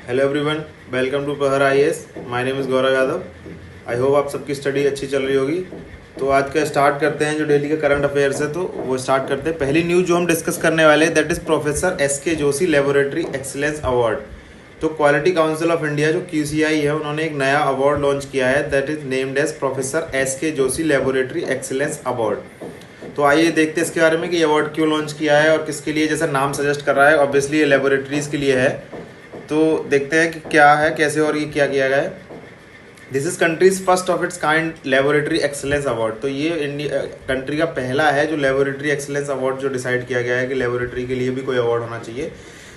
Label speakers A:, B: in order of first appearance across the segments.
A: Hello everyone, welcome to प्रहर IAS. My name is Gaurav Yadav. I hope आप सबकी study अच्छी चल रही होगी। तो आज का स्टार्ट करते हैं। जो डेली का करंट अफेयर्स है तो वो स्टार्ट करते हैं। पहली न्यूज़ जो हम डिस्कस करने वाले हैं that is professor S K. Joshi laboratory excellence award. तो क्वालिटी काउंसिल ऑफ इंडिया जो QCI है, उन्होंने एक नया अवार्ड लॉन्च किया है that is named as professor S K. Joshi laboratory excellence award. तो आइए देखते हैं इसके बारे में कि ये अवार्ड क्यों लॉन्च किया है और किसके लिए। जैसा नाम सजेस्ट कर रहा है, ऑब्वियसली ये लेबोरेटरीज के लिए है। तो देखते हैं कि क्या है, कैसे और ये क्या किया गया है। This is countries first of its kind laboratory excellence award. तो ये इंडिया कंट्री का पहला है जो लेबोरेटरी एक्सेलेंस अवार्ड जो डिसाइड किया गया है कि लेबोरेटरी के लिए भी कोई अवार्ड होना चाहिए।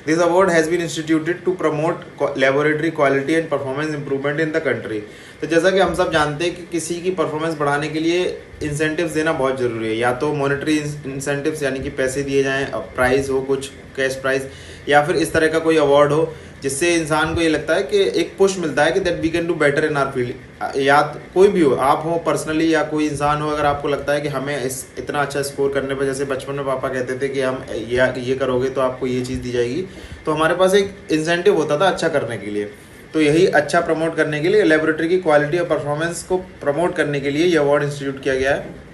A: This award has been instituted to promote laboratory quality and performance improvement in the country. तो जैसा कि हम सब जानते हैं कि किसी की परफॉर्मेंस बढ़ाने के लिए इंसेंटिव्स देना बहुत ज़रूरी है। या तो मॉनेटरी इंसेंटिव्स यानी कि पैसे दिए जाएं, प्राइज़ हो, कुछ कैश प्राइज़, या फिर इस तरह का कोई अवार्ड हो जिससे इंसान को ये लगता है कि एक पुश मिलता है कि that we can do better in our field. या कोई भी हो, आप हो पर्सनली या कोई इंसान हो, अगर आपको लगता है कि हमें इतना अच्छा स्कोर करने पर, जैसे बचपन में पापा कहते थे कि हम ये करोगे तो आपको ये चीज़ दी जाएगी, तो हमारे पास एक इंसेंटिव होता था अच्छा करने के लिए। तो यही अच्छा प्रमोट करने के लिए, लेबोरेटरी की क्वालिटी और परफॉर्मेंस को प्रमोट करने के लिए ये अवार्ड इंस्टीट्यूट किया गया है।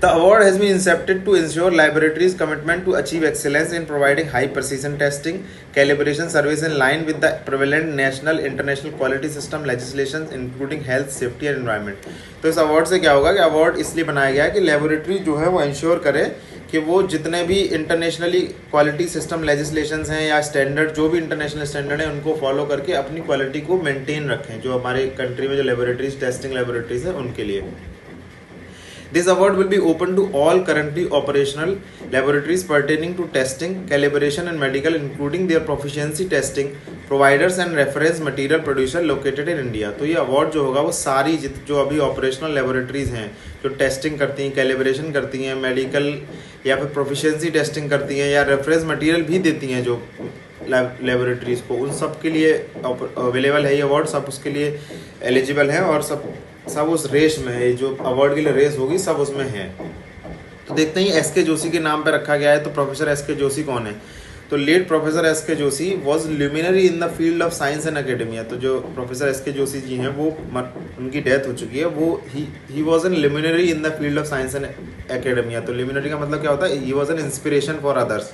A: The award has been incepted to ensure laboratories' commitment to achieve excellence in providing high-precision testing, calibration service in line with the prevalent national, international quality system legislation, including health, safety and environment. तो इस award से क्या होगा कि award इसलिए बनाया गया है कि लेबोरेटरी जो है वो इंश्योर करे कि वो जितने भी इंटरनेशनली क्वालिटी सिस्टम लेजिस्लेशंस हैं या स्टैंडर्ड, जो भी इंटरनेशनल स्टैंडर्ड है, उनको फॉलो करके अपनी क्वालिटी को मेंटेन रखें, जो हमारे कंट्री में जो लेबोरेटरीज, टेस्टिंग लेबोरेटरीज हैं उनके लिए। This award will be open to all currently operational laboratories pertaining to testing, calibration and medical, including their proficiency testing providers and reference material producer located in India। तो ये award जो होगा वो सारी जो अभी ऑपरेशनल लेबोरेटरीज हैं, जो टेस्टिंग करती हैं, कैलिब्रेशन करती हैं, मेडिकल या फिर प्रोफिशिएंसी टेस्टिंग करती हैं, या रेफरेंस मटेरियल भी देती हैं जो लेबोरेटरीज को, उन सब के लिए अवेलेबल है ये अवार्ड। सब उसके लिए एलिजिबल हैं और सब उस रेस में है। जो अवार्ड के लिए रेस होगी सब उसमें है। तो देखते हैं एस.के. जोशी के नाम पर रखा गया है। तो प्रोफेसर एस.के. जोशी कौन है? तो let professor S K. Joshi was luminary in the field of science and academia. तो जो प्रोफेसर एस.के. जोशी जी हैं वो उनकी डेथ हो चुकी है। वो he was an luminary in the field of science and academia. तो ल्यूमिनरी का मतलब क्या होता है? He was an inspiration for others.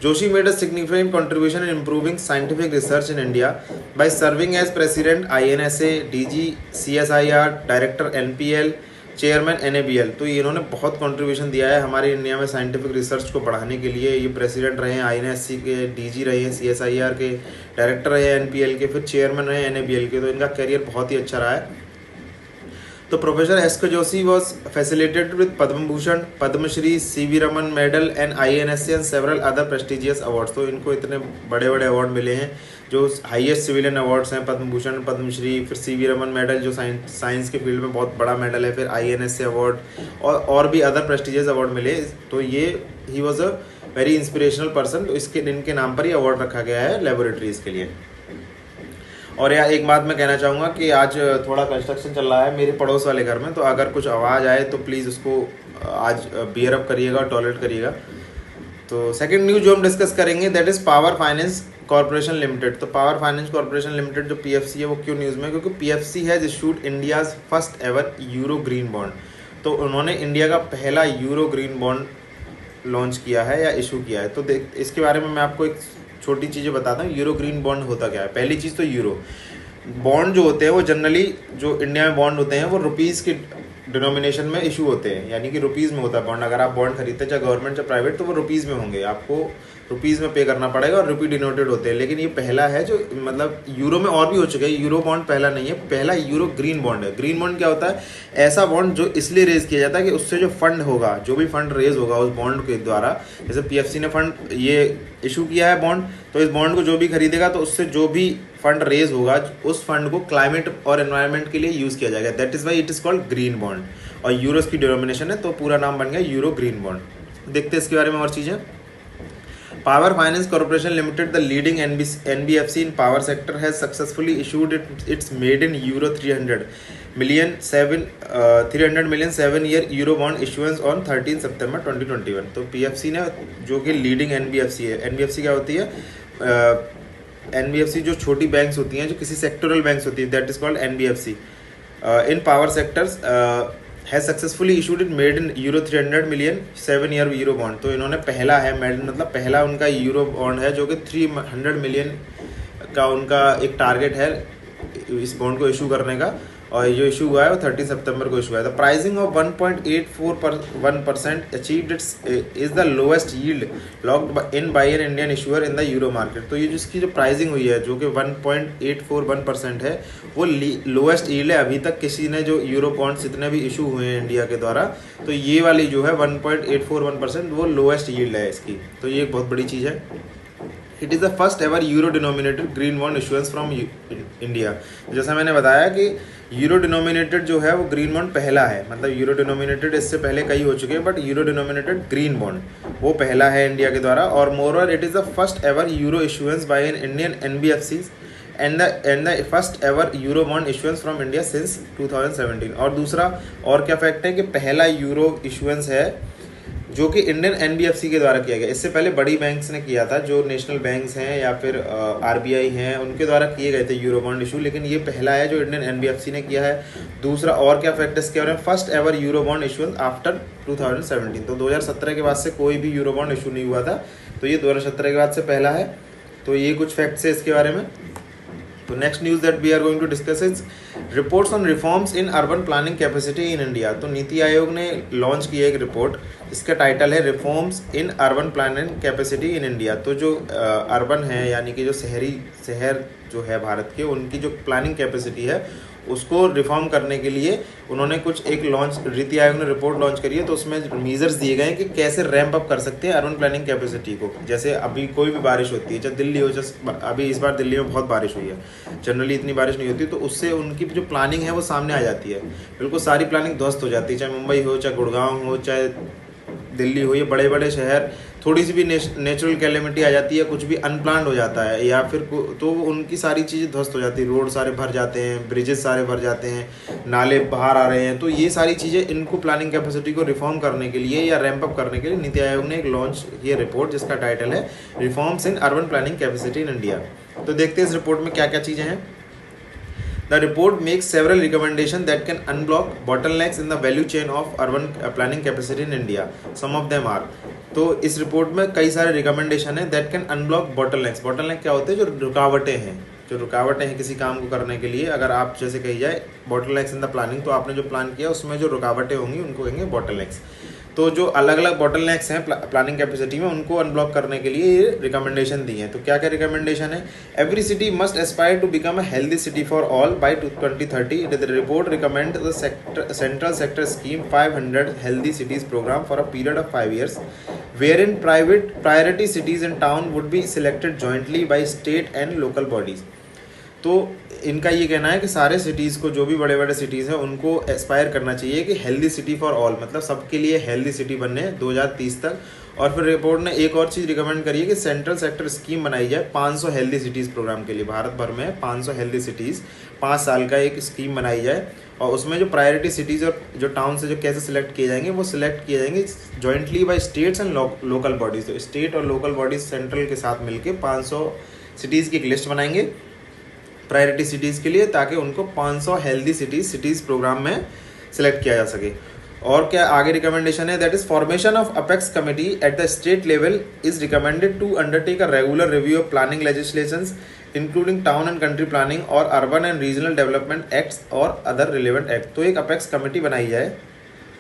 A: Joshi made a significant contribution in improving scientific research in India by serving as President INSA, DG CSIR, Director NPL, Chairman NABL। तो इन्होंने बहुत contribution दिया है हमारे इंडिया में साइंटिफिक रिसर्च को बढ़ाने के लिए। ये प्रेसिडेंट रहे हैं INSC के, DG रहे हैं CSIR के, डायरेक्टर रहे हैं NPL के, फिर चेयरमैन रहे हैं NABL के। तो इनका करियर बहुत ही अच्छा रहा है। तो professor S K. Joshi was facilitated with Padma Bhushan, Padmashri, CV Raman medal and INSC and several other prestigious awards. तो इनको इतने बड़े बड़े अवार्ड मिले हैं जो हाईएस्ट सिविलियन अवार्ड्स हैं, पद्म भूषण, पद्मश्री, फिर CV रमन मेडल जो साइंस के फील्ड में बहुत बड़ा मेडल है, फिर INSC अवार्ड और भी अदर प्रेस्टिजियस अवार्ड मिले। तो ये he was a very inspirational person. तो इनके नाम पर ही अवार्ड रखा गया है लेबोरेटरीज के लिए। और यार एक बात मैं कहना चाहूँगा कि आज थोड़ा कंस्ट्रक्शन चल रहा है मेरे पड़ोस वाले घर में, तो अगर कुछ आवाज़ आए तो प्लीज़ उसको आज बियर अप करिएगा, टॉयलेट करिएगा। तो सेकंड न्यूज़ जो हम डिस्कस करेंगे that is power finance corporation limited. तो पावर फाइनेंस कॉर्पोरेशन लिमिटेड जो PFC है वो क्यों न्यूज़ में? क्योंकि PFC has issued India's first ever euro green bond. तो उन्होंने इंडिया का पहला यूरो ग्रीन बॉन्ड लॉन्च किया है या इशू किया है। तो इसके बारे में मैं आपको एक छोटी चीज़ें बताता हूँ। यूरो ग्रीन बॉन्ड होता क्या है? पहली चीज़ तो यूरो बॉन्ड जो होते हैं वो जनरली जो इंडिया में बॉन्ड होते हैं वो रुपीज़ के डिनोमिनेशन में इशू होते हैं, यानी कि रुपीज़ में होता है बॉन्ड। अगर आप बॉन्ड खरीदते हैं चाहे गवर्नमेंट चाहे प्राइवेट, तो वो रुपीज़ में होंगे, आपको रुपीज़ में पे करना पड़ेगा और रुपी डिनोटेड होते हैं। लेकिन ये पहला है जो मतलब यूरो में और भी हो चुका है। यूरो बॉन्ड पहला नहीं है, पहला यूरो ग्रीन बॉन्ड है। ग्रीन बॉन्ड क्या होता है? ऐसा बॉन्ड जो इसलिए रेज किया जाता है कि उससे जो फंड होगा, जो भी फंड रेज होगा उस बॉन्ड के द्वारा, जैसे PFC ने फंड ये इशू किया है बॉन्ड, तो इस बॉन्ड को जो भी खरीदेगा तो उससे जो भी फंड रेज होगा उस फंड को क्लाइमेट और एनवायरनमेंट के लिए यूज़ किया जाएगा। That is why it is called green bond. और यूरोस की डिनोमिनेशन है तो पूरा नाम बन गया यूरो ग्रीन बॉन्ड। देखते हैं इसके बारे में और चीज़ें। Power Finance Corporation Limited, the leading NBFC in power sector, has successfully issued its maiden euro 300 million 7-year euro bond issuance on 13 September 2021। तो PFC ने, जो कि लीडिंग NBFC है, NBFC क्या होती है? NBFC जो छोटी बैंक्स होती हैं, जो किसी सेक्टोरल बैंक्स होती है, that is called NBFC in power sectors has successfully issued in made in euro 300 million 7-year euro bond. तो इन्होंने पहला है मेड मतलब पहला उनका यूरो बॉन्ड है जो कि 300 मिलियन का उनका एक टारगेट है इस बॉन्ड को इशू करने का, और जो इशू हुआ है वो 30 सितंबर को इशू हुआ है। The pricing of 1.84% achieved is the lowest yield locked in by an Indian issuer in the euro market. तो ये जिसकी जो प्राइसिंग हुई है जो कि 1.841% है, वो लोएस्ट यील्ड है अभी तक किसी ने जो यूरो बॉन्ड्स जितने भी इशू हुए हैं इंडिया के द्वारा, तो ये वाली जो है 1.841% वो लोएस्ट यील्ड है इसकी। तो ये एक बहुत बड़ी चीज़ है। It is the first ever euro denominated green bond issuance from India. जैसा मैंने बताया कि यूरो डिनोमिनेटेड जो है वो ग्रीन बॉन्ड पहला है, मतलब यूरो डिनोमिनेटेड इससे पहले कई हो चुके हैं, but euro denominated green bond वो पहला है इंडिया के द्वारा। और moreover it is the first ever euro issuance by an Indian NBFCs and the first ever euro bond issuance from India since 2017। और दूसरा और क्या फैक्ट है कि पहला यूरो इशुएंस है जो कि इंडियन NBFC के द्वारा किया गया। इससे पहले बड़ी बैंक्स ने किया था, जो नेशनल बैंक्स हैं या फिर RBI हैं, उनके द्वारा किए गए थे यूरो बॉन्ड इशू, लेकिन ये पहला है जो इंडियन NBFC ने किया है। दूसरा और क्या फैक्ट इसके बारे में, first ever euro bond issuance after 2017। तो 2017 के बाद से कोई भी यूरो बॉन्ड इशू नहीं हुआ था, तो ये 2017 के बाद से पहला है। तो ये कुछ फैक्ट्स है इसके बारे में। तो next news that we are going to discuss is reports on reforms in urban planning capacity in India. तो नीति आयोग ने लॉन्च किया एक रिपोर्ट, इसका टाइटल है reforms in urban planning capacity in India. तो जो अर्बन है यानी कि जो शहर जो है भारत के, उनकी जो प्लानिंग कैपेसिटी है उसको रिफॉर्म करने के लिए उन्होंने कुछ एक नीति आयोग ने रिपोर्ट लॉन्च करी है। तो उसमें मेजर्स दिए गए हैं कि कैसे रैंप अप कर सकते हैं अर्बन प्लानिंग कैपेसिटी को। जैसे अभी कोई भी बारिश होती है, चाहे दिल्ली हो, जैसे अभी इस बार दिल्ली में बहुत बारिश हुई है, जनरली इतनी बारिश नहीं होती, तो उससे उनकी जो प्लानिंग है वो सामने आ जाती है, बिल्कुल सारी प्लानिंग ध्वस्त हो जाती है। चाहे मुंबई हो, चाहे गुड़गांव हो, चाहे दिल्ली हो, ये बड़े बड़े शहर, थोड़ी सी भी नेचुरल कैलेमिटी आ जाती है, कुछ भी अनप्लान्ड हो जाता है या फिर तो उनकी सारी चीज़ें ध्वस्त हो जाती है। रोड सारे भर जाते हैं, ब्रिजेस सारे भर जाते हैं, नाले बाहर आ रहे हैं। तो ये सारी चीज़ें, इनको प्लानिंग कैपेसिटी को रिफॉर्म करने के लिए या रैंप अप करने के लिए नीति आयोग ने एक लॉन्च किया रिपोर्ट जिसका टाइटल है reforms in urban planning capacity in India. तो देखते हैं इस रिपोर्ट में क्या क्या चीज़ें हैं। The report makes several recommendations that can unblock bottlenecks in the value chain of urban planning capacity in India. Some of them are, तो इस रिपोर्ट में कई सारे रिकमेंडेशन है that can unblock bottlenecks. Bottleneck क्या होते हैं, जो रुकावटें हैं किसी काम को करने के लिए। अगर आप जैसे कही जाए बॉटलनेक्स इन द प्लानिंग, तो आपने जो प्लान किया उसमें जो रुकावटें होंगी उनको कहेंगे बॉटलनेक्स। तो जो अलग अलग बॉटलनेक्स हैं प्लानिंग कैपेसिटी में, उनको अनब्लॉक करने के लिए ये रिकमेंडेशन दी हैं। तो क्या क्या रिकमेंडेशन है, every city must aspire to become a healthy city for all by 2030। The report recommend the central sector scheme 500 healthy cities programme for a period of 5 years, wherein private priority cities in town would be selected jointly by state and local bodies। तो इनका ये कहना है कि सारे cities को, जो भी बड़े बड़े सिटीज़ हैं, उनको एस्पायर करना चाहिए कि हेल्दी सिटी फॉर ऑल, मतलब सबके लिए हेल्दी सिटी बनने 2030 तक। और फिर रिपोर्ट ने एक और चीज़ रिकमेंड करी है कि सेंट्रल सेक्टर स्कीम बनाई जाए 500 हेल्दी सिटीज़ प्रोग्राम के लिए। भारत भर में 500 हेल्दी सिटीज़ 5 साल का एक स्कीम बनाई जाए, और उसमें जो प्रायोरिटी सिटीज़ और जो टाउन से जो कैसे सिलेक्ट किए जाएंगे, वो सिलेक्ट किए जाएंगे jointly by states and local bodies. तो स्टेट और लोकल बॉडीज़ सेंट्रल के साथ मिलकर 500 सिटीज़ की एक लिस्ट बनाएंगे प्रायोरिटी सिटीज़ के लिए, ताकि उनको 500 हेल्दी सिटीज़ प्रोग्राम में सिलेक्ट किया जा सके। और क्या आगे रिकमेंडेशन है, that is formation of apex committee at the state level is recommended to undertake a regular review of planning legislations including town and country planning और urban and regional development acts और other relevant act. तो एक apex committee बनाई जाए,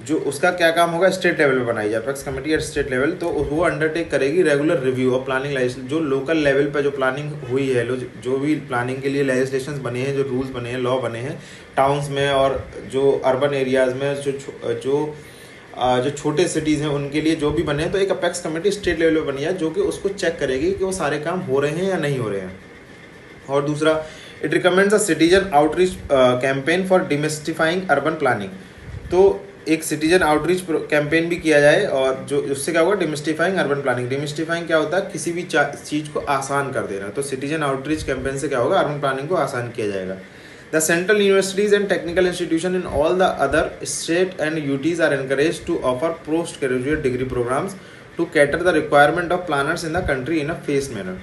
A: जो उसका क्या काम होगा, स्टेट लेवल पे बनाई जाए apex committee at state level. तो वो अंडरटेक करेगी regular review of planning legislation, जो लोकल लेवल पे जो प्लानिंग हुई है, जो भी प्लानिंग के लिए लेजिस्लेशंस बने हैं, जो रूल्स बने हैं, लॉ बने हैं टाउन्स में और जो अर्बन एरियाज़ में, जो छोटे सिटीज़ हैं उनके लिए जो भी बने हैं, तो एक अपेक्स कमेटी स्टेट लेवल पे बनी है जो कि उसको चेक करेगी कि वो सारे काम हो रहे हैं या नहीं हो रहे हैं। और दूसरा, it recommends a citizen outreach campaign for demystifying urban planning. तो एक सिटीजन आउटरीच कैंपेन भी किया जाए, और जो उससे क्या होगा, डिमिस्टिफाइंग अर्बन प्लानिंग। डिमिस्टिफाइंग क्या होता है, किसी भी चीज़ को आसान कर देना। तो सिटीजन आउटरीच कैंपेन से क्या होगा, अर्बन प्लानिंग को आसान किया जाएगा। The central universities and technical institution in all the other state and UTs are encourage to offer post graduate degree programmes to cater the requirement of planners in the country in a phase manner.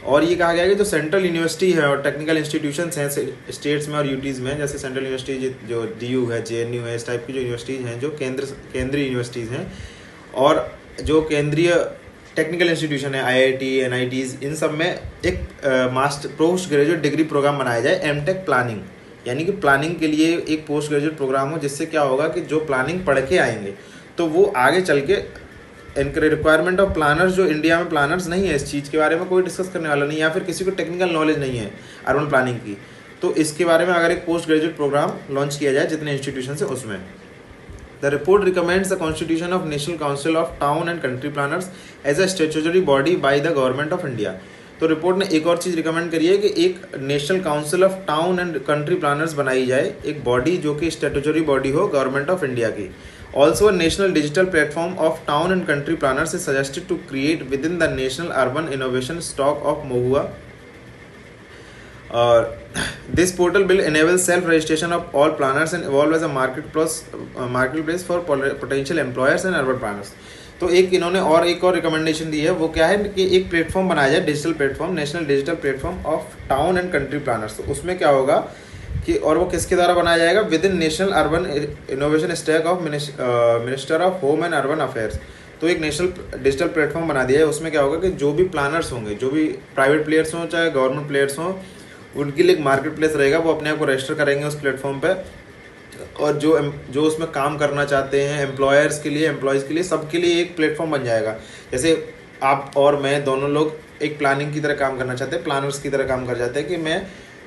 A: और ये कहा गया है कि जो central university है और technical institutions हैं स्टेट्स में और यूटीज़ में, जैसे सेंट्रल यूनिवर्सिटी जो DU है, JNU है, इस टाइप की जो यूनिवर्सिटीज़ हैं, जो केंद्रीय यूनिवर्सिटीज़ हैं, और जो केंद्रीय टेक्निकल इंस्टीट्यूशन है IIT, NITs, इन सब में एक master post graduate degree programme बनाया जाए, MTech प्लानिंग, यानी कि प्लानिंग के लिए एक पोस्ट ग्रेजुएट प्रोग्राम हो, जिससे क्या होगा कि जो प्लानिंग पढ़ के आएंगे तो वो आगे चल के इनके रिक्वायरमेंट ऑफ प्लानर्स, जो इंडिया में प्लानर्स नहीं है, इस चीज़ के बारे में कोई डिस्कस करने वाला नहीं, या फिर किसी को टेक्निकल नॉलेज नहीं है अर्बन प्लानिंग की, तो इसके बारे में अगर एक पोस्ट ग्रेजुएट प्रोग्राम लॉन्च किया जाए जितने इंस्टीट्यूशन है उसमें। The report recommends the constitution of national council of town and country planners as a statutory body by the government of India. तो रिपोर्ट ने एक और चीज़ रिकमेंड करी है कि एक national council of town and country planners बनाई जाए, एक बॉडी जो कि स्टैट्यूटरी बॉडी हो गवर्नमेंट ऑफ इंडिया की। Also, a national digital platform of town and country planners is suggested to create within the National Urban Innovation Stock of MoHUA. This portal will enable self-registration of all planners and evolve as a marketplace for potential employers and urban planners. तो एक इन्होंने एक और recommendation दी है, वो क्या है कि एक प्लेटफॉर्म बनाया जाए, digital platform, national digital platform of town and country planners. तो उसमें क्या होगा कि, और वो किसके द्वारा बनाया जाएगा, with in national urban innovation stack of minister of home and urban affairs. तो एक नेशनल डिजिटल प्लेटफॉर्म बना दिया है। उसमें क्या होगा कि जो भी प्लानर्स होंगे, जो भी प्राइवेट प्लेयर्स हों चाहे गवर्नमेंट प्लेयर्स हों, उनके लिए एक मार्केट प्लेस रहेगा, वो अपने आप को रजिस्टर करेंगे उस प्लेटफॉर्म पे, और जो उसमें काम करना चाहते हैं एम्प्लॉयर्स के लिए, एम्प्लॉयज़ के लिए, सबके लिए एक प्लेटफॉर्म बन जाएगा। जैसे आप और मैं दोनों लोग एक प्लानिंग की तरह काम करना चाहते हैं, प्लानर्स की तरह काम कर जाते हैं कि मैं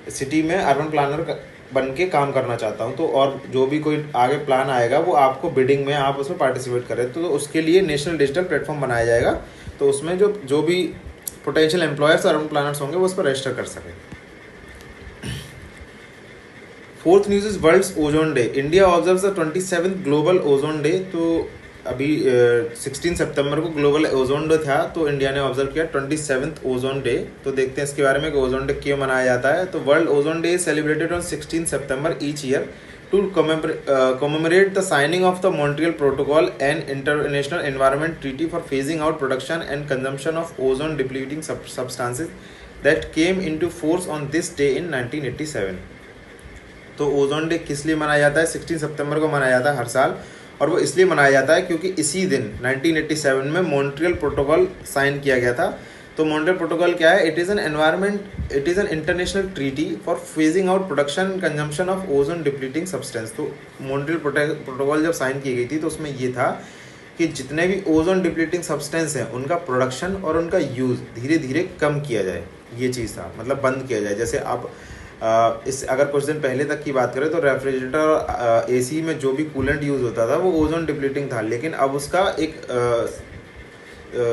A: सिटी में अर्बन प्लानर बन के काम करना चाहता हूँ, तो और जो भी कोई आगे प्लान आएगा वो आपको बिडिंग में आप उसमें पार्टिसिपेट करें, तो उसके लिए नेशनल डिजिटल प्लेटफॉर्म बनाया जाएगा। तो उसमें जो भी पोटेंशियल एम्प्लॉयर्स और अर्बन प्लानर्स होंगे वो उस पर रजिस्टर कर सकें। Fourth news is world's ozone day. India observes the 27th global ozone day. तो अभी 16 सितंबर को ग्लोबल ओजोन डे था, तो इंडिया ने ऑब्जर्व किया 27th ओजोन डे। तो देखते हैं इसके बारे में कि ओजोन डे क्यों मनाया जाता है। तो world ozone day celebrated on 16 सितंबर each year to commemorate the signing of the Montreal Protocol and International Environment Treaty for phasing out production and consumption of ozone depleting substances that came into force on this day in 1987। तो ozone day किस लिए मनाया जाता है? 16 सितंबर को मनाया जाता है हर साल, और वो इसलिए मनाया जाता है क्योंकि इसी दिन 1987 में मॉन्ट्रियल प्रोटोकॉल साइन किया गया था। तो मॉन्ट्रियल प्रोटोकॉल क्या है? It is an international treaty for phasing out production and consumption of ozone depleting substance. तो मॉन्ट्रियल प्रोटोकॉल जब साइन की गई थी तो उसमें ये था कि जितने भी ओजोन डिप्लीटिंग सब्सटेंस हैं उनका प्रोडक्शन और उनका यूज़ धीरे धीरे कम किया जाए, ये चीज़ था, मतलब बंद किया जाए। जैसे आप इस अगर कुछ दिन पहले तक की बात करें तो रेफ्रिजरेटर और AC में जो भी कूलेंट यूज़ होता था वो ओजोन डिप्लीटिंग था, लेकिन अब उसका एक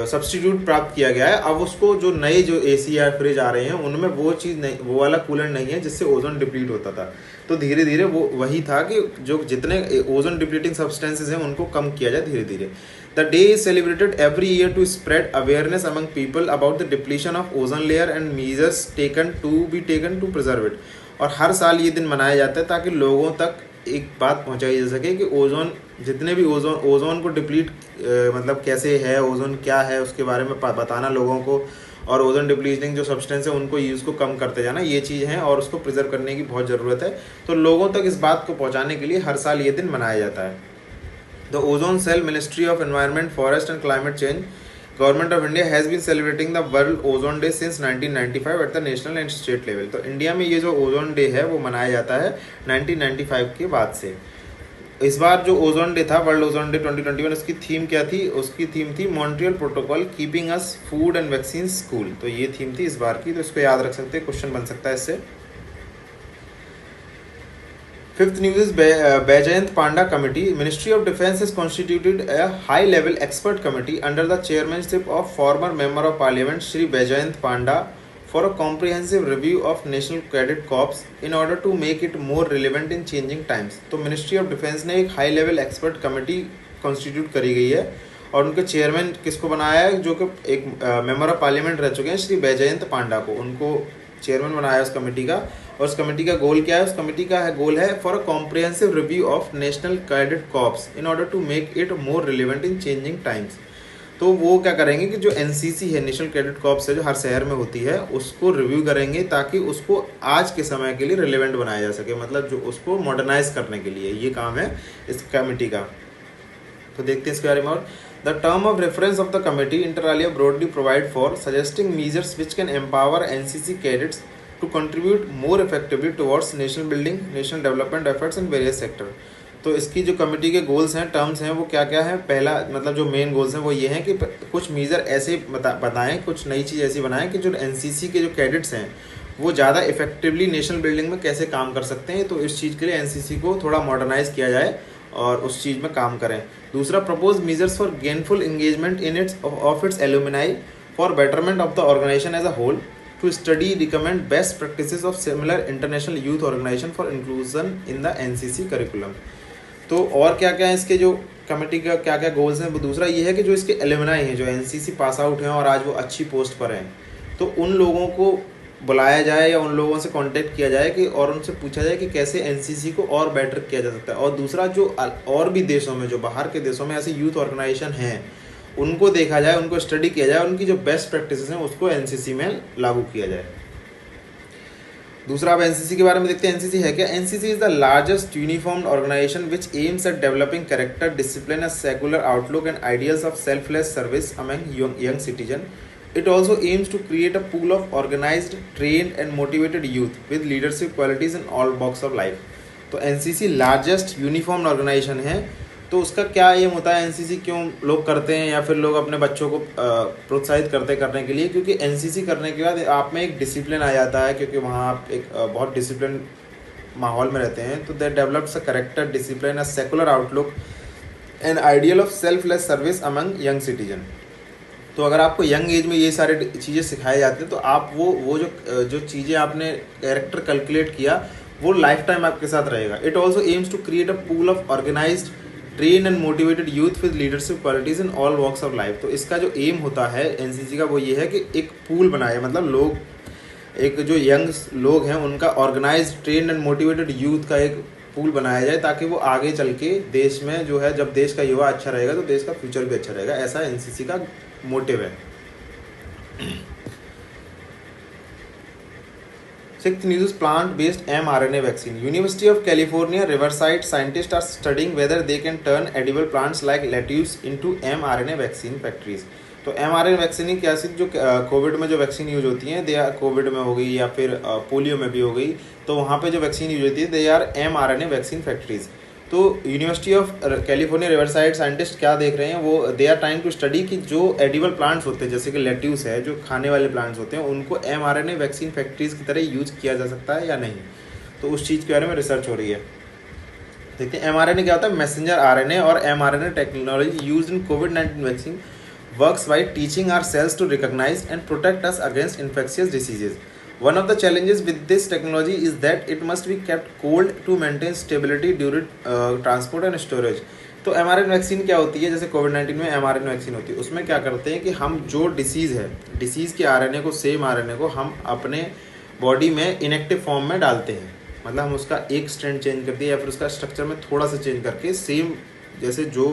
A: सब्स्टिट्यूट प्राप्त किया गया है। अब उसको जो नए जो AC या फ्रिज आ रहे हैं उनमें वो चीज़ नहीं, वो वाला कूलेंट नहीं है जिससे ओजोन डिप्लीट होता था। तो धीरे धीरे वो वही था कि जो जितने ओजोन डिप्लीटिंग सब्सटेंसेज हैं उनको कम किया जाए धीरे धीरे। The day is celebrated every year to spread awareness among people about the depletion of ozone layer and measures taken to preserve it। और हर साल ये दिन मनाया जाता है ताकि लोगों तक एक बात पहुंचाई जा सके कि ओजोन, जितने भी ओजोन को डिप्लीट मतलब कैसे है, ओजोन क्या है, उसके बारे में बताना लोगों को, और ओजोन डिप्लीटिंग जो सब्सटेंस है उनको यूज़ को कम करते जाना, ये चीज़ है और उसको प्रिजर्व करने की बहुत ज़रूरत है। तो लोगों तक इस बात को पहुँचाने के लिए हर साल ये दिन मनाया जाता है। The Ozone Cell, Ministry of Environment, Forest and Climate Change, Government of India has been celebrating the World Ozone Day since 1995 at the national and state level। तो इंडिया में ये जो ओजोन डे है वो मनाया जाता है 1995 के बाद से। इस बार जो ओजोन डे था, वर्ल्ड ओजोन डे 2021, उसकी थीम क्या थी? उसकी थीम थी Montreal protocol keeping us food and vaccine school. तो ये थीम थी इस बार की, तो इसको याद रख सकते हैं, क्वेश्चन बन सकता है इससे। Fifth news is Bajayant Panda Committee. Ministry of Defence has constituted a high-level expert committee under the chairmanship of former Member of Parliament Shri Bajayant Panda for a comprehensive review of National Cadet Corps in order to make it more relevant in changing times। तो Ministry of Defence ने एक high-level expert committee constitute करी गई है, और उनके chairman किसको बनाया है? जो कि एक मेंबर ऑफ पार्लियामेंट रह चुके हैं श्री बैजयंत पांडा को, उनको चेयरमैन बनाया उस कमेटी का। और उस कमेटी का गोल क्या है? उस कमेटी का गोल है for a comprehensive review of national cadet corps in order to make it more relevant in changing times. तो वो क्या करेंगे कि जो एनसीसी है, नेशनल कैडेट कॉर्प्स है, जो हर शहर में होती है, उसको रिव्यू करेंगे ताकि उसको आज के समय के लिए रिलेवेंट बनाया जा सके, मतलब जो उसको मॉडर्नाइज करने के लिए ये काम है इस कमेटी का। तो देखते हैं इसके बारे में। और the term of reference of the committee inter alia broadly provide for suggesting measures which can empower NCC cadets to contribute more effectively towards national building, national development efforts in various sector. तो इसकी जो committee के goals हैं, terms हैं, वो क्या क्या है। पहला मतलब जो मेन गोल्स हैं वो ये हैं कि कुछ मीज़र ऐसे बताएं, कुछ नई चीज़ ऐसी बनाएं कि जो एनसीसी के जो कैडेट्स हैं वो ज़्यादा इफेक्टिवली नेशनल बिल्डिंग में कैसे काम कर सकते हैं। तो इस चीज़ के लिए एनसीसी को थोड़ा मॉडर्नाइज किया जाए और उस चीज़ में काम करें। दूसरा, propose measures for gainful engagement in its alumni for betterment of the organisation as a whole, to study recommend best practices of similar international youth organization for inclusion in the NCC curriculum। तो और क्या क्या है इसके जो committee का क्या क्या गोल्स हैं। वो दूसरा ये है कि जो इसके एलुमनाई हैं, जो एनसीसी पास आउट हैं और आज वो अच्छी पोस्ट पर हैं, तो उन लोगों को बुलाया जाए या उन लोगों से कांटेक्ट किया जाए कि और उनसे पूछा जाए कि कैसे एनसीसी को और बेटर किया जा सकता है। और दूसरा, जो और भी देशों में, जो बाहर के देशों में ऐसे यूथ ऑर्गेनाइजेशन हैं, उनको देखा जाए, उनको स्टडी किया जाए, उनकी जो बेस्ट प्रैक्टिसेस हैं उसको एनसीसी में लागू किया जाए। दूसरा, अब एनसीसी के बारे में देखते हैं। एनसीसी है क्या। NCC is the largest uniformed organisation which aims at developing character, discipline, a secular outlook and ideals of selfless service among young citizen. It also aims to create a pool of organized, trained and motivated youth with leadership qualities in all walks of life। तो NCC largest uniformed organisation है। तो उसका क्या M होता है, NCC क्यों लोग करते हैं या फिर लोग अपने बच्चों को प्रोत्साहित करने के लिए, क्योंकि एनसीसी करने के बाद आप में एक डिसिप्लिन आ जाता है, क्योंकि वहाँ आप एक बहुत डिसिप्लिन माहौल में रहते हैं। तो that develops a character, discipline, a secular outlook and ideal of selfless service among young citizen. तो अगर आपको यंग एज में ये सारे चीज़ें सिखाए जाते हैं तो आप वो जो चीज़ें आपने कैरेक्टर कैलकुलेट किया वो लाइफ टाइम आपके साथ रहेगा। It also aims to create a pool of organised, train and motivated youth with leadership qualities in all walks of life. तो इसका जो एम होता है एनसीसी का वो ये है कि एक पूल बनाए, मतलब लोग, एक जो यंग लोग हैं उनका organised, train and motivated youth का एक पूल बनाया जाए ताकि वो आगे चल के देश में जो है, जब देश का युवा अच्छा रहेगा तो देश का फ्यूचर भी अच्छा रहेगा। ऐसा एनसीसी का मोटिव है। Sixth news, plant-based mRNA vaccine. University of California, Riverside scientists are studying whether they can turn edible plants like lettuce into mRNA vaccine factories। तो mRNA वैक्सीन क्या सी, जो कोविड में जो वैक्सीन यूज होती हैं, they are, Covid में हो गई या फिर पोलियो में भी हो गई, तो वहाँ पे जो वैक्सीन यूज होती है they are mRNA vaccine factories. तो university of California Riverside scientist क्या देख रहे हैं, वो they are trying to study कि जो एडिबल प्लांट्स होते हैं जैसे कि लेट्यूस है, जो खाने वाले प्लांट्स होते हैं, उनको mRNA वैक्सीन फैक्ट्रीज की तरह यूज किया जा सकता है या नहीं। तो उस चीज़ के बारे में रिसर्च हो रही है। देखते हैं mRNA क्या होता है। मैसेंजर RNA और mRNA technology use in covid vaccine works by teaching our cells to recognize and protect us against infectious diseases। One of the challenges with this technology is that it must be kept cold to maintain stability during transport and storage। तो mRNA vaccine क्या होती है, जैसे कोविड-19 में mRNA vaccine होती है, उसमें क्या करते हैं कि हम जो डिसीज़ है, डिसीज़ के RNA को, सेम RNA को हम अपने बॉडी में इनएक्टिव फॉर्म में डालते हैं। मतलब हम उसका एक स्ट्रैंड चेंज कर दिया या फिर उसका स्ट्रक्चर में थोड़ा सा चेंज करके, सेम जैसे जो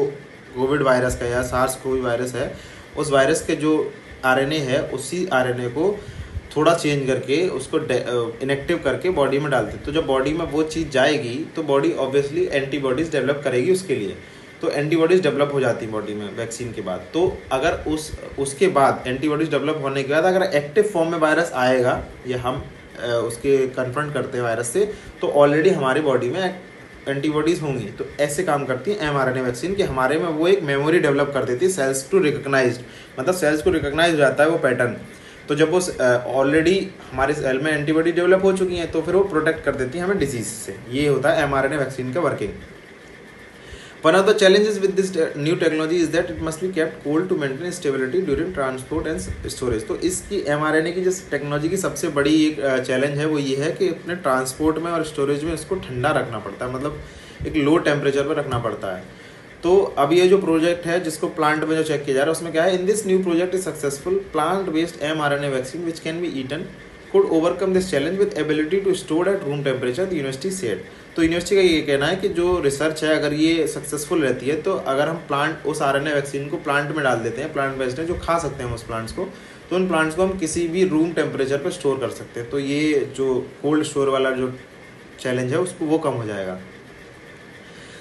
A: कोविड वायरस का या सार्स कोवी वायरस है, उस वायरस के जो आरएनए है उसी आरएनए को थोड़ा चेंज करके उसको इनएक्टिव करके बॉडी में डालते हैं। तो जब बॉडी में वो चीज़ जाएगी तो बॉडी ऑब्वियसली एंटीबॉडीज़ डेवलप करेगी उसके लिए। तो एंटीबॉडीज़ डेवलप हो जाती हैं बॉडी में वैक्सीन के बाद। तो अगर उसके बाद एंटीबॉडीज़ डेवलप होने के बाद अगर एक्टिव फॉर्म में वायरस आएगा या हम उसके कन्फ्रंट करते हैं वायरस से, तो ऑलरेडी हमारी बॉडी में एंटीबॉडीज़ होंगी। तो ऐसे काम करती है mRNA वैक्सीन कि हमारे में वो एक मेमोरी डेवलप कर देती है, सेल्स टू रिकॉग्नाइज्ड, मतलब सेल्स को रिकॉग्नाइज हो जाता है वो पैटर्न। तो जब वो ऑलरेडी हमारे सेल में एंटीबॉडी डेवलप हो चुकी हैं तो फिर वो प्रोटेक्ट कर देती है हमें डिजीज से। ये होता है mRNA वैक्सीन का working. One of the challenges with this new technology is that it must be kept cold to maintain stability during transport and storage। तो इसकी mRNA की जिस टेक्नोलॉजी की सबसे बड़ी एक चैलेंज है वो ये है कि अपने ट्रांसपोर्ट में और स्टोरेज में इसको ठंडा रखना पड़ता है, मतलब एक लो टेम्परेचर पर रखना पड़ता है। तो अब ये जो प्रोजेक्ट है जिसको प्लांट में जो चेक किया जा रहा है उसमें क्या है, in this new project is successful plant based mRNA vaccine which can be eaten could overcome this challenge with ability to store at room temperature, the university said. तो यूनिवर्सिटी का ये कहना है कि जो रिसर्च है अगर ये सक्सेसफुल रहती है तो अगर हम प्लांट उस आरएनए वैक्सीन को प्लांट में डाल देते हैं, प्लांट बेस्ड है जो खा सकते हैं उस प्लांट्स को, तो उन प्लांट्स को हम किसी भी रूम टेम्परेचर पर स्टोर कर सकते हैं। तो ये जो कोल्ड स्टोर वाला जो चैलेंज है उसको वो कम हो जाएगा।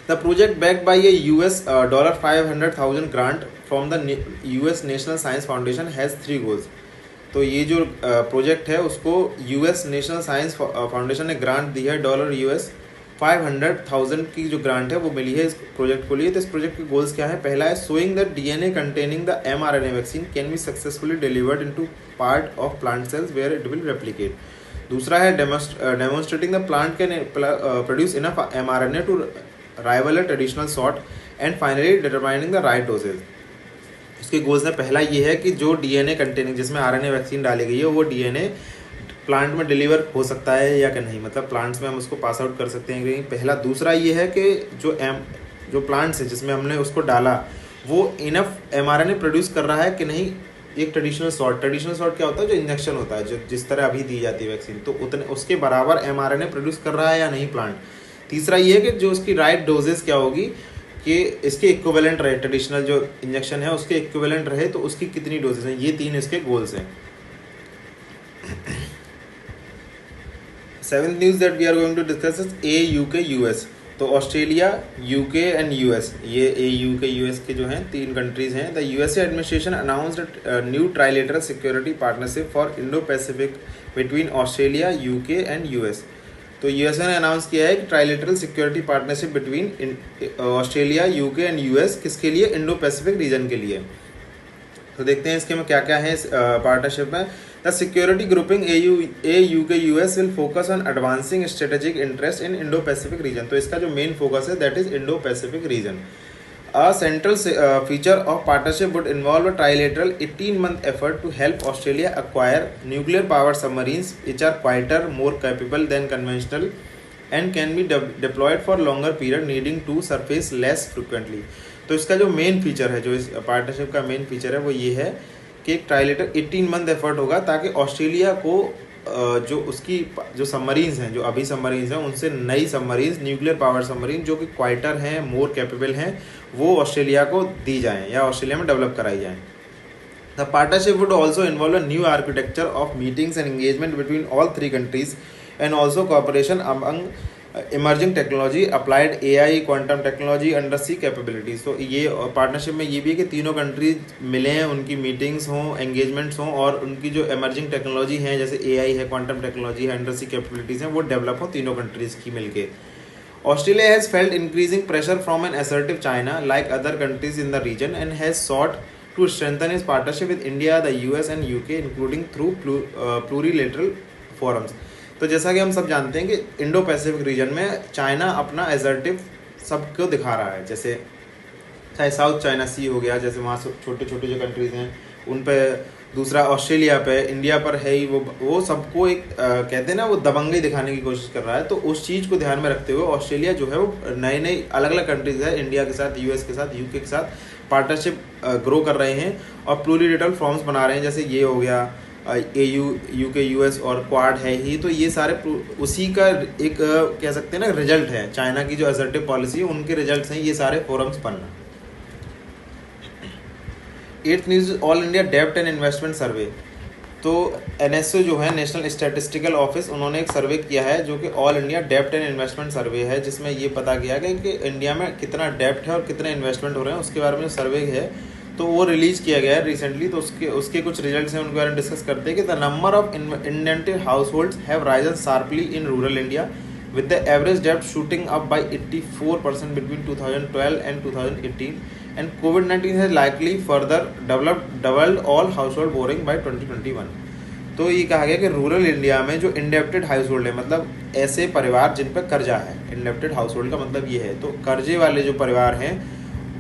A: The project backed by a US $500,000 grant from the US National Science Foundation has 3 goals. तो ये जो प्रोजेक्ट है उसको US नेशनल साइंस फाउंडेशन ने ग्रांट दी है US $500,000 की जो ग्रांट है वो मिली है इस प्रोजेक्ट को लिए। तो इस प्रोजेक्ट के गोल्स क्या है? पहला है showing the DNA containing the mRNA vaccine can be successfully delivered into part of plant cells where it will replicate. दूसरा है demonstrating the plant can produce enough mRNA to rival a traditional sort and finally determining the right doses. इसके goals में पहला ये है कि जो DNA containing जिसमें आरएनए वैक्सीन डाली गई है वो डीएनए प्लांट में डिलीवर हो सकता है या कि नहीं, मतलब प्लांट्स में हम उसको पास आउट कर सकते हैं कि नहीं, पहला। दूसरा ये है कि जो प्लांट्स है जिसमें हमने उसको डाला वो इनफ एमआरएनए प्रोड्यूस कर रहा है कि नहीं। एक ट्रेडिशनल सॉर्ट क्या होता है? जो इंजेक्शन होता है, जो जिस तरह अभी दी जाती है वैक्सीन, तो उतने उसके बराबर एमआरएनए प्रोड्यूस कर रहा है या नहीं प्लांट। तीसरा ये है कि जो उसकी राइट डोजेस क्या होगी कि इसके इक्विवेलेंट रहे, ट्रेडिशनल जो इंजेक्शन है उसके इक्विवेलेंट रहे, तो उसकी कितनी डोजेस हैं। ये 3 इसके गोल्स हैं। Seventh news that we are going to discuss is AUK US। तो ऑस्ट्रेलिया, UK एंड US, ये AUK US के जो हैं 3 कंट्रीज हैं। The USA administration announced new trilateral security partnership for Indo Pacific between Australia, UK and US। तो USA ने announce किया है कि trilateral security partnership between Australia, UK and US किसके लिए? इंडो पैसिफिक रीजन के लिए। तो देखते हैं इसके में क्या क्या है इस पार्टनरशिप में। The security grouping AUK US will focus on advancing strategic interest in Indo Pacific region. तो इसका जो मेन फोकस है that is Indo Pacific region. A central feature of partnership would involve a trilateral 18-month effort to help Australia acquire nuclear-powered submarines which are quieter, more capable than conventional, and can be deployed for longer period, needing to surface less frequently. तो इसका जो main feature है, जो इस partnership का main feature है वो ये है कि एक ट्राइलेटर 18 मंथ एफर्ट होगा ताकि ऑस्ट्रेलिया को जो उसकी जो सबमरीन्स हैं, जो अभी सबमरीन्स हैं, उनसे नई सबमरीन्स, न्यूक्लियर पावर सबमरीन जो कि क्वाइटर हैं, मोर कैपेबल हैं, वो ऑस्ट्रेलिया को दी जाएं या ऑस्ट्रेलिया में डेवलप कराई जाएं। The partnership would also involve a new architecture of meetings and engagement between all 3 countries and also cooperation among emerging technology, applied AI, quantum technology, under sea capabilities. तो ये partnership में ये भी है कि तीनों कंट्रीज मिलें, उनकी मीटिंग्स हों, एंगेजमेंट्स हों और उनकी जो इमर्जिंग टेक्नोलॉजी हैं जैसे AI है, क्वांटम टेक्नोलॉजी है, अंडर सी कैपेबिलिटीज़ हैं, वो डेवलप हो तीनों कंट्रीज़ की मिलके। Australia has felt increasing pressure from an assertive China, like other countries in the region, and has sought to strengthen its partnership with India, the US, and UK, including through plurilateral forums. तो जैसा कि हम सब जानते हैं कि Indo Pacific region में China अपना एसर्टिव सबको दिखा रहा है, जैसे चाहे साउथ चाइना सी हो गया, जैसे वहाँ छोटे छोटे जो कंट्रीज़ हैं उन पे, दूसरा ऑस्ट्रेलिया पे, इंडिया पर है ही, वो सबको एक कहते हैं ना, वो दबंगई दिखाने की कोशिश कर रहा है। तो उस चीज़ को ध्यान में रखते हुए ऑस्ट्रेलिया जो है वो नए नए अलग अलग कंट्रीज़ है, इंडिया के साथ, US के साथ, UK के साथ पार्टनरशिप ग्रो कर रहे हैं और प्लूरिलेटरल फॉर्म्स बना रहे हैं। जैसे ये हो गया AU, UK, US और क्वाड है ही, तो ये सारे उसी का एक कह सकते हैं ना रिजल्ट है। चाइना की जो असर्टिव पॉलिसी है उनके रिजल्ट्स हैं ये सारे फोरम्स बनना। 8th न्यूज़, ऑल इंडिया डेब्ट एंड इन्वेस्टमेंट सर्वे। तो NSO जो है, नेशनल स्टैटिस्टिकल ऑफिस, उन्होंने एक सर्वे किया है जो कि ऑल इंडिया डेब्ट एंड इन्वेस्टमेंट सर्वे है, जिसमें ये पता किया गया कि इंडिया में कितना डेब्ट है और कितने इन्वेस्टमेंट हो रहे हैं, उसके बारे में जो सर्वे है तो वो रिलीज़ किया गया है रिसेंटली। तो उसके कुछ रिजल्ट्स हैं, उनके बारे में डिस्कस करते हैं कि the number of indented house holds have Ryzen sharply in rural India with the average debt shooting up by 84% between 2012 and 2018, and COVID-19 has likely further doubled all household borrowing by 2021. तो ये कहा गया कि rural India में जो indebted house hold है, मतलब ऐसे परिवार जिन पर कर्जा है, इंडेप्टेड हाउस होल्ड का मतलब ये है, तो कर्जे वाले जो परिवार हैं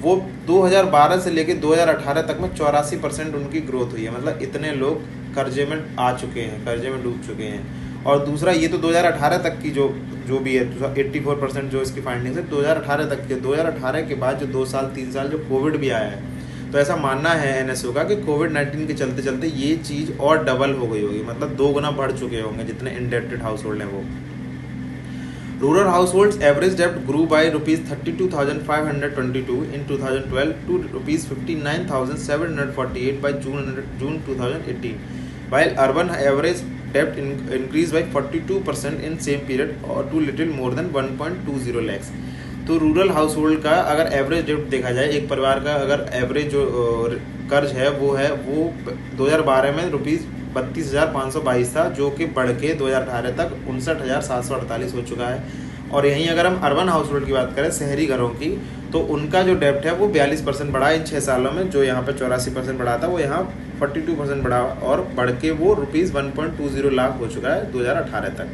A: वो 2012 से लेकर 2018 तक में 84% उनकी ग्रोथ हुई है। मतलब इतने लोग कर्जे में आ चुके हैं, कर्जे में डूब चुके हैं। और दूसरा ये तो 2018 तक की जो भी है, 84% जो इसकी फाइंडिंग्स है 2018 तक के। 2018 के बाद जो 2 साल 3 साल जो कोविड भी आया है, तो ऐसा मानना है एनएसओ का कि कोविड-19 के चलते चलते ये चीज़ और डबल हो गई होगी, मतलब 2 गुना बढ़ चुके होंगे जितने इंडेप्टेड हाउस होल्ड हैं वो। रूरल हाउस होल्ड्स एवरेज डेप्ट grew by ₹32,522 in 2012 to ₹59,748 by June 2018, while urban average debt increased by 42% in same period or to little more than 1.20 lakhs। तो रूरल हाउस होल्ड का अगर average डेप्ट देखा जाए, एक परिवार का अगर एवरेज जो कर्ज है वो 2012 में ₹32,522 था, जो कि बढ़ के 2018 तक 59,748 हो चुका है। और यहीं अगर हम अर्बन हाउस होल्ड की बात करें, शहरी घरों की, तो उनका जो डेप्ट है वो 42% बढ़ा इन 6 सालों में। जो यहाँ पे 84% बढ़ा था वो यहाँ 42% बढ़ा और बढ़ के वो ₹1.20 लाख हो चुका है 2018 तक।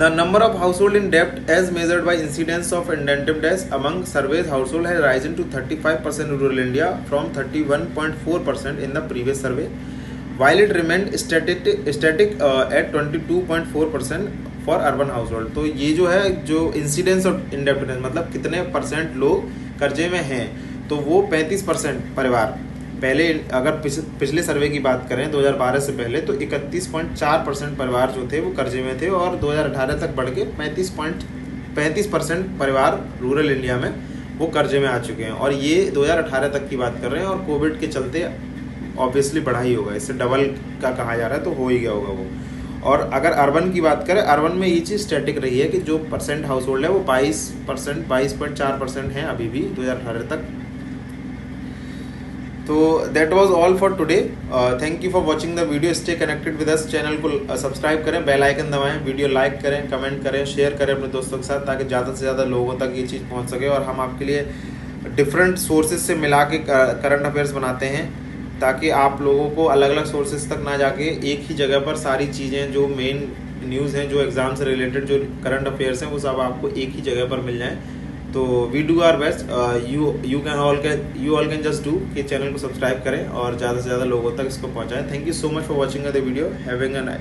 A: The number of household in debt as measured by incidence of indebtedness among surveyed household has risen to 35% in rural India from 31.4% in the previous survey, while it remained static at 22.4% for urban household। तो ये जो है जो incidence of indebtedness मतलब कितने percent लोग कर्जे में हैं, तो वो 35% परिवार। पहले अगर पिछले सर्वे की बात करें 2012 से पहले, तो 31.4% परिवार जो थे वो कर्जे में थे और 2018 तक बढ़ के 35% परिवार रूरल इंडिया में वो कर्जे में आ चुके हैं। और ये 2018 तक की बात कर रहे हैं और कोविड के चलते ऑब्वियसली बढ़ा ही होगा, इससे डबल का कहा जा रहा है, तो हो ही गया होगा वो। और अगर अर्बन की बात करें, अर्बन में ये चीज़ स्टैटिक रही है कि जो परसेंट हाउस होल्ड है वो 22.4% है अभी भी 2018 तक। तो that was all for today. Thank you for watching the video. Stay connected with us. Channel को सब्सक्राइब करें, बेल आइकन दबाएं, वीडियो लाइक करें, कमेंट करें, शेयर करें अपने दोस्तों के साथ, ताकि ज़्यादा से ज़्यादा लोगों तक ये चीज़ पहुंच सके। और हम आपके लिए डिफरेंट सोर्सेज से मिला के करंट अफेयर्स बनाते हैं, ताकि आप लोगों को अलग अलग सोर्सेज तक ना जाके एक ही जगह पर सारी चीज़ें जो मेन न्यूज़ हैं, जो एग्ज़ाम से रिलेटेड जो करंट अफेयर्स हैं, वो सब आपको एक ही जगह पर मिल जाएँ। तो we do our best. You all can just do कि चैनल को सब्सक्राइब करें और ज़्यादा से ज़्यादा लोगों तक इसको पहुँचाएं। Thank you so much for watching the video. Having a nice